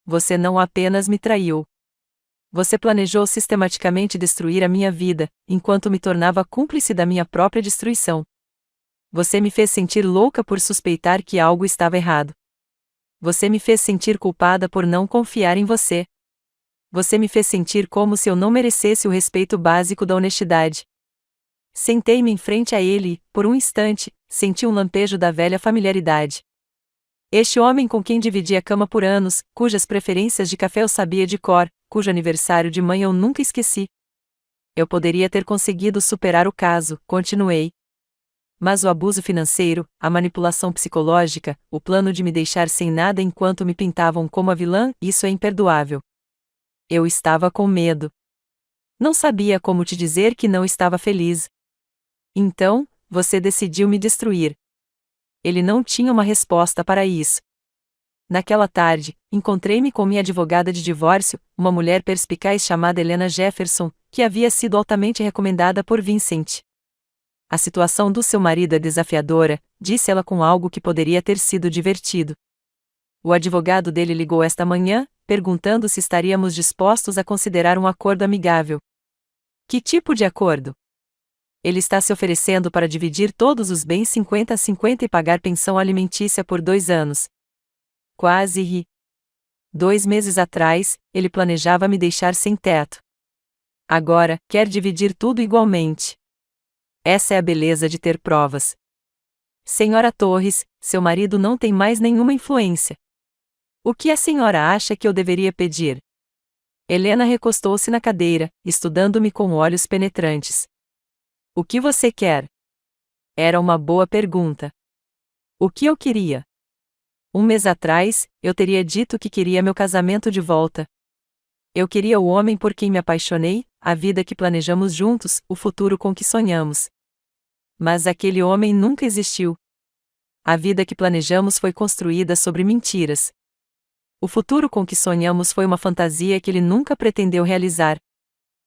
Você não apenas me traiu. Você planejou sistematicamente destruir a minha vida, enquanto me tornava cúmplice da minha própria destruição. Você me fez sentir louca por suspeitar que algo estava errado. Você me fez sentir culpada por não confiar em você. Você me fez sentir como se eu não merecesse o respeito básico da honestidade. Sentei-me em frente a ele e, por um instante, senti um lampejo da velha familiaridade. Este homem com quem dividi a cama por anos, cujas preferências de café eu sabia de cor, cujo aniversário de mãe eu nunca esqueci. Eu poderia ter conseguido superar o caso, continuei. Mas o abuso financeiro, a manipulação psicológica, o plano de me deixar sem nada enquanto me pintavam como a vilã, isso é imperdoável. Eu estava com medo. Não sabia como te dizer que não estava feliz. Então, você decidiu me destruir. Ele não tinha uma resposta para isso. Naquela tarde, encontrei-me com minha advogada de divórcio, uma mulher perspicaz chamada Helena Jefferson, que havia sido altamente recomendada por Vincent. A situação do seu marido é desafiadora, disse ela com algo que poderia ter sido divertido. O advogado dele ligou esta manhã, perguntando se estaríamos dispostos a considerar um acordo amigável. Que tipo de acordo? Ele está se oferecendo para dividir todos os bens 50-50 e pagar pensão alimentícia por 2 anos. Quase ri. 2 meses atrás, ele planejava me deixar sem teto. Agora, quer dividir tudo igualmente. Essa é a beleza de ter provas. Senhora Torres, seu marido não tem mais nenhuma influência. O que a senhora acha que eu deveria pedir? Helena recostou-se na cadeira, estudando-me com olhos penetrantes. O que você quer? Era uma boa pergunta. O que eu queria? 1 mês atrás, eu teria dito que queria meu casamento de volta. Eu queria o homem por quem me apaixonei, a vida que planejamos juntos, o futuro com que sonhamos. Mas aquele homem nunca existiu. A vida que planejamos foi construída sobre mentiras. O futuro com que sonhamos foi uma fantasia que ele nunca pretendeu realizar.